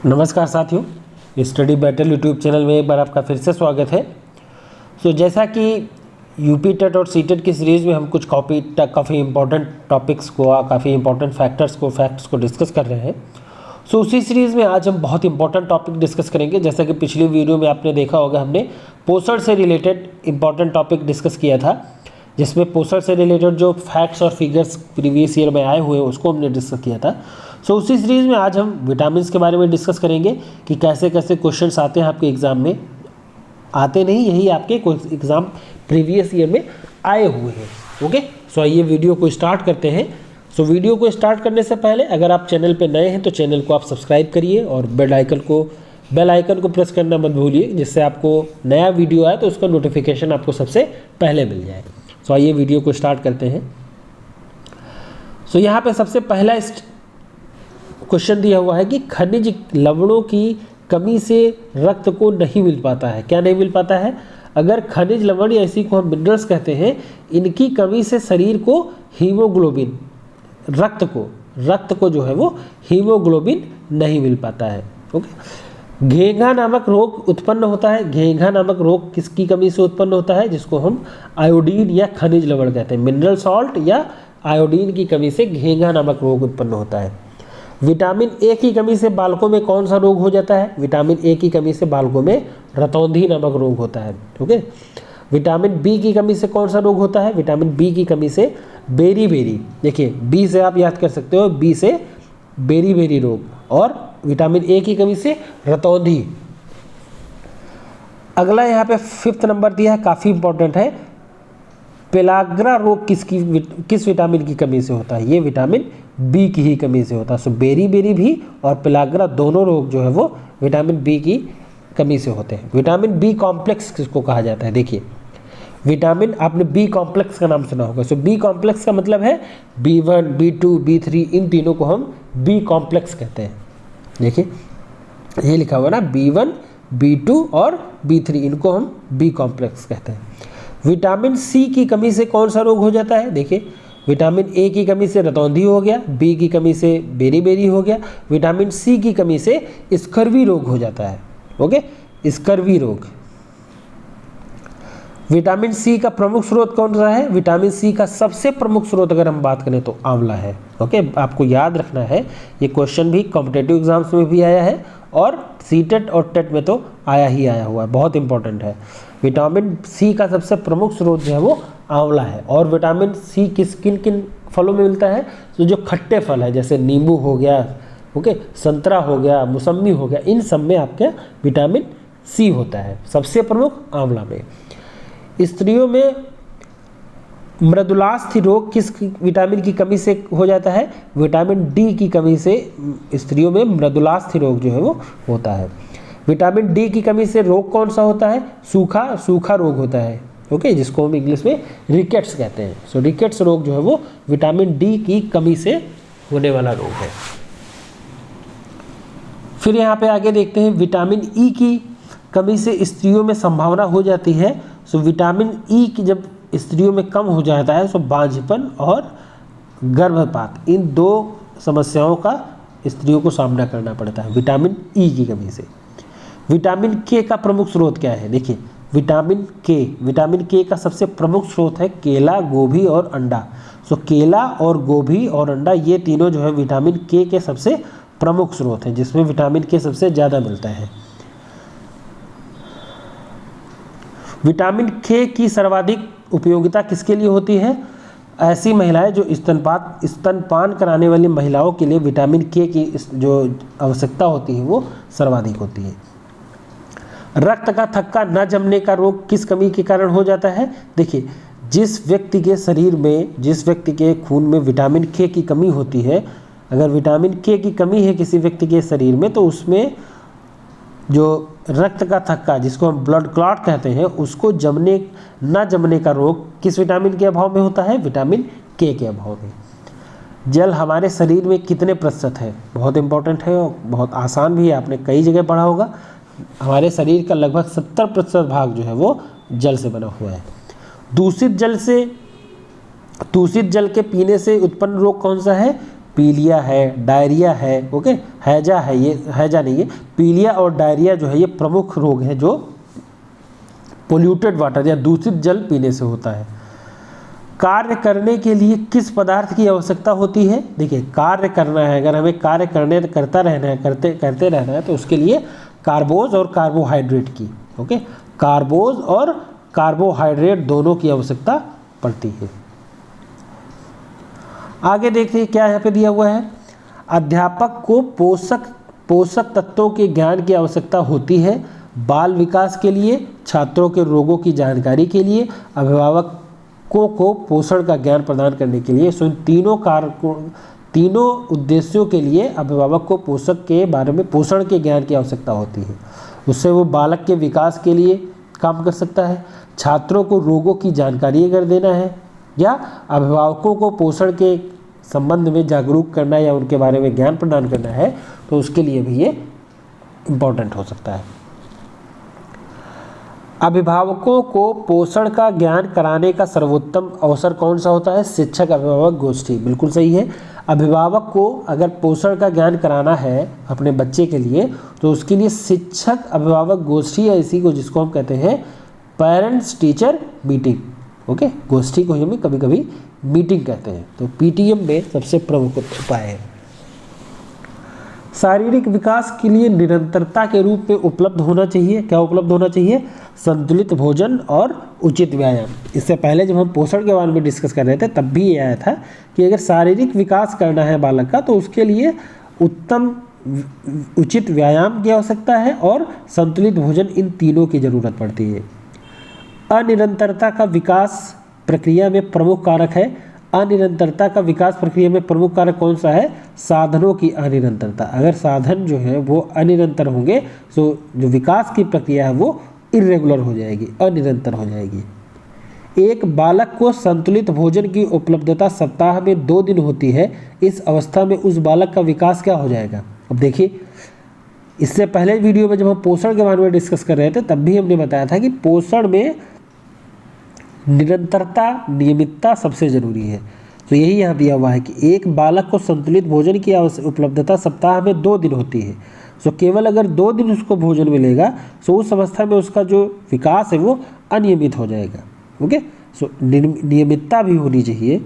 नमस्कार साथियों, study battle YouTube channel में एक बार आपका फिर से स्वागत है। जैसा कि यूपी टेट और सी टेट की सीरीज़ में हम कुछ काफ़ी इंपॉर्टेंट टॉपिक्स को, काफ़ी इंपॉर्टेंट फैक्ट्स को डिस्कस कर रहे हैं। उसी सीरीज़ में आज हम बहुत इंपॉर्टेंट टॉपिक डिस्कस करेंगे। जैसा कि पिछली वीडियो में आपने देखा होगा, हमने पोषण से रिलेटेड इंपॉर्टेंट टॉपिक डिस्कस किया था, जिसमें पोषण से रिलेटेड जो फैक्ट्स और फिगर्स प्रीवियस ईयर में आए हुए हैं उसको हमने डिस्कस किया था। उसी सीरीज़ में आज हम विटामिन्स के बारे में डिस्कस करेंगे कि कैसे कैसे क्वेश्चंस आते हैं आपके एग्ज़ाम में। आते नहीं, यही आपके एग्ज़ाम प्रीवियस ईयर में आए हुए हैं। ओके, आइए वीडियो को स्टार्ट करते हैं। वीडियो को स्टार्ट करने से पहले अगर आप चैनल पर नए हैं तो चैनल को आप सब्सक्राइब करिए और बेल आइकन को प्रेस करना मत भूलिए, जिससे आपको नया वीडियो आए तो उसका नोटिफिकेशन आपको सबसे पहले मिल जाए। आइए वीडियो को स्टार्ट करते हैं। यहाँ पे सबसे पहला क्वेश्चन दिया हुआ है कि खनिज लवणों की कमी से रक्त को नहीं मिल पाता है। क्या नहीं मिल पाता है? अगर खनिज लवण या इसी को हम मिनरल्स कहते हैं, इनकी कमी से शरीर को हीमोग्लोबिन, रक्त को जो है वो हीमोग्लोबिन नहीं मिल पाता है। ओके, घेंघा नामक रोग उत्पन्न होता है। घेंघा नामक रोग किसकी कमी से उत्पन्न होता है? जिसको हम आयोडीन या खनिज लवण कहते हैं। मिनरल सॉल्ट या आयोडीन की कमी से घेंघा नामक रोग उत्पन्न होता है। विटामिन ए की कमी से बालकों में कौन सा रोग हो जाता है? विटामिन ए की कमी से बालकों में रतौंधी नामक रोग होता है। ओके, विटामिन बी की कमी से कौन सा रोग होता है? विटामिन बी की कमी से बेरी, देखिए बी से आप याद कर सकते हो, बी से बेरी रोग, और विटामिन ए की कमी से रतौंधी। अगला यहाँ पे 5th नंबर दिया है, काफ़ी इंपॉर्टेंट है। पेलाग्रा रोग किस विटामिन की कमी से होता है? ये विटामिन बी की ही कमी से होता है। बेरी भी और पेलाग्रा दोनों रोग जो है वो विटामिन बी की कमी से होते हैं। विटामिन बी कॉम्प्लेक्स किसको कहा जाता है? देखिए, विटामिन, आपने बी कॉम्प्लेक्स का नाम सुना होगा। बी कॉम्प्लेक्स का मतलब है B1, B2, B3, इन तीनों को हम बी कॉम्प्लेक्स कहते हैं। देखिए ये लिखा हुआ ना, B1, B2 और B3, इनको हम बी कॉम्प्लेक्स कहते हैं। विटामिन सी की कमी से कौन सा रोग हो जाता है? देखिए, विटामिन ए की कमी से रतौंधी हो गया, बी की कमी से बेरी हो गया, विटामिन सी की कमी से स्कर्वी रोग हो जाता है। ओके, स्कर्वी रोग। विटामिन सी का प्रमुख स्रोत कौन सा है? विटामिन सी का सबसे प्रमुख स्रोत अगर हम बात करें तो आंवला है। ओके, आपको याद रखना है, ये क्वेश्चन भी कॉम्पिटेटिव एग्जाम्स में भी आया है और सीटेट और टेट में तो आया हुआ है, बहुत इंपॉर्टेंट है। विटामिन सी का सबसे प्रमुख स्रोत जो है वो आंवला है। और विटामिन सी किन फलों में मिलता है? तो जो खट्टे फल है, जैसे नींबू हो गया, ओके, संतरा हो गया, मौसम्मी हो गया, इन सब में आपके विटामिन सी होता है। सबसे प्रमुख आंवला में। स्त्रियों में मृदुलास्थि रोग किस विटामिन की कमी से हो जाता है? विटामिन डी की कमी से स्त्रियों में मृदुलास्थि रोग जो है वो होता है। विटामिन डी की कमी से रोग कौन सा होता है? सूखा रोग होता है। ओके, जिसको हम इंग्लिश में रिकेट्स कहते हैं। रिकेट्स रोग जो है वो विटामिन डी की कमी से होने वाला रोग है। फिर यहाँ पे आगे देखते हैं, विटामिन ई की कमी से स्त्रियों में संभावना हो जाती है। विटामिन ई की जब स्त्रियों में कम हो जाता है तो बांझपन और गर्भपात, इन दो समस्याओं का स्त्रियों को सामना करना पड़ता है विटामिन ई की कमी से। विटामिन के का प्रमुख स्रोत क्या है? देखिए, विटामिन के का सबसे प्रमुख स्रोत है केला, गोभी और अंडा। केला और गोभी और अंडा, ये तीनों जो है विटामिन के सबसे प्रमुख स्रोत हैं, जिसमें विटामिन के सबसे ज़्यादा मिलता है। विटामिन के की सर्वाधिक उपयोगिता किसके लिए होती है? ऐसी महिलाएं जो स्तनपान कराने वाली महिलाओं के लिए विटामिन के की जो आवश्यकता होती है वो सर्वाधिक होती है। रक्त का थक्का न जमने का रोग किस कमी के कारण हो जाता है? देखिए, जिस व्यक्ति के खून में विटामिन के की कमी होती है, अगर विटामिन के की कमी है किसी व्यक्ति के शरीर में, तो उसमें जो रक्त का थक्का, जिसको हम ब्लड क्लॉट कहते हैं, उसको न जमने का रोग किस विटामिन के अभाव में होता है? विटामिन के अभाव में। जल हमारे शरीर में कितने प्रतिशत है? बहुत इंपॉर्टेंट है और बहुत आसान भी है, आपने कई जगह पढ़ा होगा। हमारे शरीर का लगभग 70% भाग जो है वो जल से बना हुआ है। दूषित जल के पीने से उत्पन्न रोग कौन सा है? पीलिया है, डायरिया है, ओके, हैजा है, ये हैजा नहीं है, पीलिया और डायरिया जो है ये प्रमुख रोग हैं जो पोल्यूटेड वाटर या दूषित जल पीने से होता है। कार्य करने के लिए किस पदार्थ की आवश्यकता होती है? देखिए, कार्य करना है, अगर हमें कार्य करते रहना है तो उसके लिए कार्बोज और कार्बोहाइड्रेट की, ओके, कार्बोज और कार्बोहाइड्रेट दोनों की आवश्यकता पड़ती है। आगे देखिए क्या यहाँ पे दिया हुआ है। अध्यापक को पोषक तत्वों के ज्ञान की आवश्यकता होती है बाल विकास के लिए, छात्रों के रोगों की जानकारी के लिए, अभिभावकों को पोषण का ज्ञान प्रदान करने के लिए। सो इन तीनों उद्देश्यों के लिए अभिभावक को पोषक के बारे में पोषण के ज्ञान की आवश्यकता होती है। उससे वो बालक के विकास के लिए काम कर सकता है, छात्रों को रोगों की जानकारी अगर देना है, या अभिभावकों को पोषण के संबंध में जागरूक करना या उनके बारे में ज्ञान प्रदान करना है, तो उसके लिए भी ये इम्पोर्टेंट हो सकता है। अभिभावकों को पोषण का ज्ञान कराने का सर्वोत्तम अवसर कौन सा होता है? शिक्षक अभिभावक गोष्ठी, बिल्कुल सही है। अभिभावक को अगर पोषण का ज्ञान कराना है अपने बच्चे के लिए, तो उसके लिए शिक्षक अभिभावक गोष्ठी, या इसी को जिसको हम कहते हैं पेरेंट्स टीचर मीटिंग, ओके, गोष्ठी को हमें कभी कभी मीटिंग कहते हैं, तो पीटीएम में सबसे प्रमुख उपाय है। शारीरिक विकास के लिए निरंतरता के रूप में उपलब्ध होना चाहिए, क्या उपलब्ध होना चाहिए? संतुलित भोजन और उचित व्यायाम। इससे पहले जब हम पोषण के बारे में डिस्कस कर रहे थे तब भी ये आया था कि अगर शारीरिक विकास करना है बालक का, तो उसके लिए उत्तम उचित व्यायाम की आवश्यकता है और संतुलित भोजन, इन तीनों की जरूरत पड़ती है। अनिरंतरता का विकास प्रक्रिया में प्रमुख कारक है। अनिरंतरता का विकास प्रक्रिया में प्रमुख कारक कौन सा है? साधनों की अनिरंतरता। अगर साधन जो है वो अनिरंतर होंगे तो जो विकास की प्रक्रिया है वो इरेगुलर हो जाएगी, अनिरंतर हो जाएगी। एक बालक को संतुलित भोजन की उपलब्धता सप्ताह में 2 दिन होती है। इस अवस्था में उस बालक का विकास क्या हो जाएगा? अब देखिए, इससे पहले वीडियो में जब हम पोषण के बारे में डिस्कस कर रहे थे तब भी हमने बताया था कि पोषण में निरंतरता, नियमितता सबसे जरूरी है। तो यही यहाँ दिया हुआ है कि एक बालक को संतुलित भोजन की उपलब्धता सप्ताह में 2 दिन होती है। सो केवल अगर 2 दिन उसको भोजन मिलेगा तो उस अवस्था में उसका जो विकास है वो अनियमित हो जाएगा, ओके। सो नियमितता भी होनी चाहिए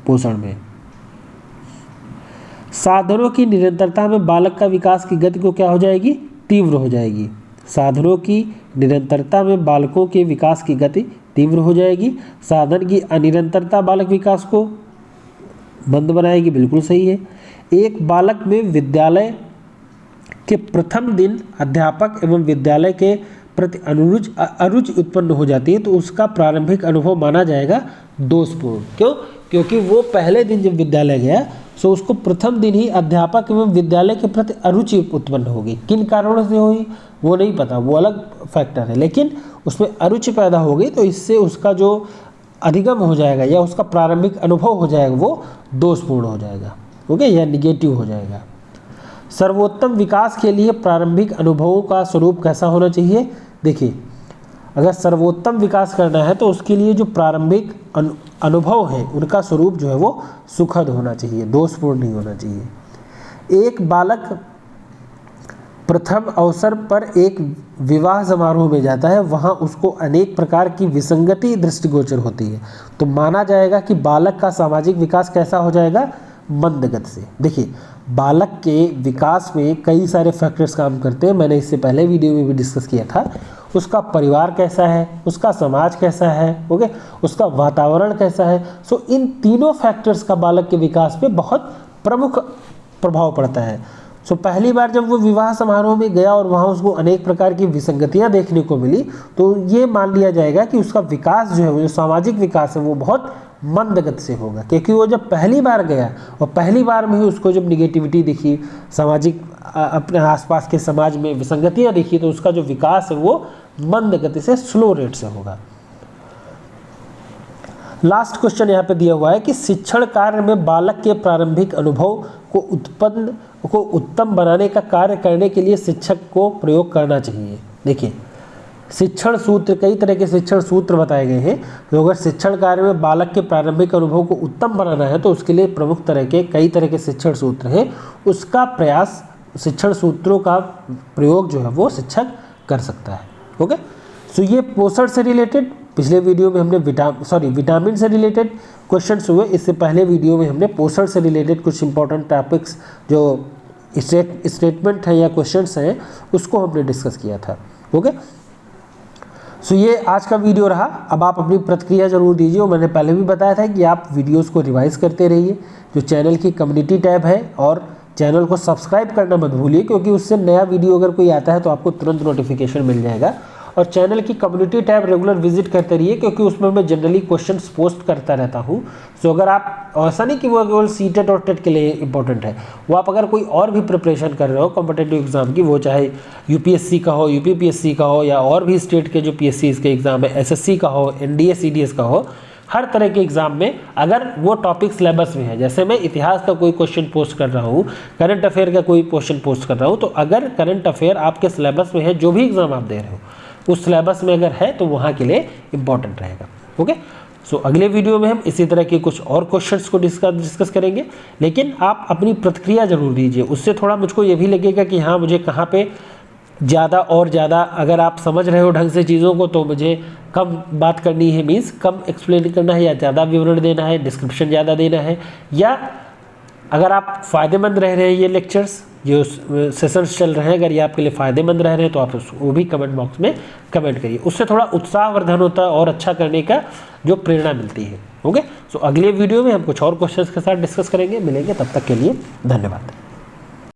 पोषण में। साधनों की निरंतरता में बालक का विकास की गति को क्या हो जाएगी? तीव्र हो जाएगी। साधनों की निरंतरता में बालकों के विकास की गति तीव्र हो जाएगी। साधन की अनिरंतरता बालक विकास को मंद बनाएगी, बिल्कुल सही है। एक बालक में विद्यालय के प्रथम दिन अध्यापक एवं विद्यालय के प्रति अरुचि उत्पन्न हो जाती है, तो उसका प्रारंभिक अनुभव माना जाएगा दोषपूर्ण। क्यों? क्योंकि वो पहले दिन जब विद्यालय गया तो उसको प्रथम दिन ही अध्यापक एवं विद्यालय के प्रति अरुचि उत्पन्न होगी। किन कारणों से हुई वो नहीं पता, वो अलग फैक्टर है, लेकिन उसमें अरुचि पैदा हो गई, तो इससे उसका जो अधिगम हो जाएगा या उसका प्रारंभिक अनुभव हो जाएगा वो दोषपूर्ण हो जाएगा, ओके, या निगेटिव हो जाएगा। सर्वोत्तम विकास के लिए प्रारंभिक अनुभवों का स्वरूप कैसा होना चाहिए? देखिए, अगर सर्वोत्तम विकास करना है तो उसके लिए जो प्रारंभिक अनुभव है उनका स्वरूप जो है वो सुखद होना चाहिए, दोषपूर्ण नहीं होना चाहिए। एक बालक प्रथम अवसर पर एक विवाह समारोह में जाता है, वहाँ उसको अनेक प्रकार की विसंगति दृष्टिगोचर होती है, तो माना जाएगा कि बालक का सामाजिक विकास कैसा हो जाएगा? मंद गति से। देखिए, बालक के विकास में कई सारे फैक्टर्स काम करते हैं, मैंने इससे पहले वीडियो में भी डिस्कस किया था। उसका परिवार कैसा है, उसका समाज कैसा है, ओके, उसका वातावरण कैसा है। सो इन तीनों फैक्टर्स का बालक के विकास पे बहुत प्रमुख प्रभाव पड़ता है। सो पहली बार जब वो विवाह समारोह में गया और वहाँ उसको अनेक प्रकार की विसंगतियाँ देखने को मिली, तो ये मान लिया जाएगा कि उसका विकास जो है, वो जो सामाजिक विकास है, वो बहुत मंद गति से होगा, क्योंकि वो जब पहली बार गया और पहली बार में ही उसको जब निगेटिविटी दिखी, सामाजिक अपने आसपास के समाज में विसंगतियाँ दिखी, तो उसका जो विकास है वो मंद गति से, स्लो रेट से होगा। लास्ट क्वेश्चन यहाँ पे दिया हुआ है कि शिक्षण कार्य में बालक के प्रारंभिक अनुभव को उत्तम बनाने का कार्य करने के लिए शिक्षक को प्रयोग करना चाहिए। देखिए, शिक्षण सूत्र, कई तरह के शिक्षण सूत्र बताए गए हैं। तो अगर शिक्षण कार्य में बालक के प्रारंभिक अनुभव को उत्तम बनाना है तो उसके लिए प्रमुख तरह के कई तरह के शिक्षण सूत्र हैं, उसका प्रयास, शिक्षण सूत्रों का प्रयोग जो है वो शिक्षक कर सकता है। ओके, सो ये पोषण से रिलेटेड पिछले वीडियो में हमने विटामिन से रिलेटेड क्वेश्चंस हुए। इससे पहले वीडियो में हमने पोषण से रिलेटेड कुछ इंपॉर्टेंट टॉपिक्स जो स्टेटमेंट है या क्वेश्चंस हैं उसको हमने डिस्कस किया था। ओके, सो ये आज का वीडियो रहा। अब आप अपनी प्रतिक्रिया जरूर दीजिए और मैंने पहले भी बताया था कि आप वीडियोस को रिवाइज करते रहिए। जो चैनल की कम्युनिटी टैब है और चैनल को सब्सक्राइब करना मत भूलिए, क्योंकि उससे नया वीडियो अगर कोई आता है तो आपको तुरंत नोटिफिकेशन मिल जाएगा। और चैनल की कम्युनिटी टैब रेगुलर विजिट करते रहिए, क्योंकि उसमें मैं जनरली क्वेश्चंस पोस्ट करता रहता हूँ। सो अगर आप, ऐसा नहीं कि वो केवल सीटेट और टेट के लिए इंपॉर्टेंट है, वो आप अगर कोई और भी प्रिपरेशन कर रहे हो कॉम्पिटिटिव एग्जाम की, वो चाहे यूपीएससी का हो, यूपीपीएससी का हो, या और भी स्टेट के जो पीएससी के एग्जाम है, एसएससी का हो, एनडीए सीडीएस का हो, हर तरह के एग्जाम में अगर वो टॉपिक सिलेबस में है, जैसे मैं इतिहास का कोई क्वेश्चन पोस्ट कर रहा हूँ, करंट अफेयर का कोई क्वेश्चन पोस्ट कर रहा हूँ, तो अगर करंट अफेयर आपके सिलेबस में है, जो भी एग्जाम आप दे रहे हो उस सिलेबस में अगर है तो वहाँ के लिए इम्पॉर्टेंट रहेगा। ओके, सो अगले वीडियो में हम इसी तरह के कुछ और क्वेश्चंस को डिस्कस करेंगे, लेकिन आप अपनी प्रतिक्रिया जरूर दीजिए। उससे थोड़ा मुझको ये भी लगेगा कि हाँ, मुझे कहाँ पे ज़्यादा और ज़्यादा, अगर आप समझ रहे हो ढंग से चीज़ों को तो मुझे कम बात करनी है, मीन्स कम एक्सप्लेन करना है, या ज़्यादा विवरण देना है, डिस्क्रिप्शन ज़्यादा देना है, या अगर आप फ़ायदेमंद रह रहे हैं ये लेक्चर्स, जो सेशंस चल रहे हैं, अगर ये आपके लिए फ़ायदेमंद रह रहे हैं तो आप वो भी कमेंट बॉक्स में कमेंट करिए। उससे थोड़ा उत्साहवर्धन होता है और अच्छा करने का जो प्रेरणा मिलती है। ओके, सो अगले वीडियो में हम कुछ और क्वेश्चंस के साथ डिस्कस करेंगे, मिलेंगे, तब तक के लिए धन्यवाद।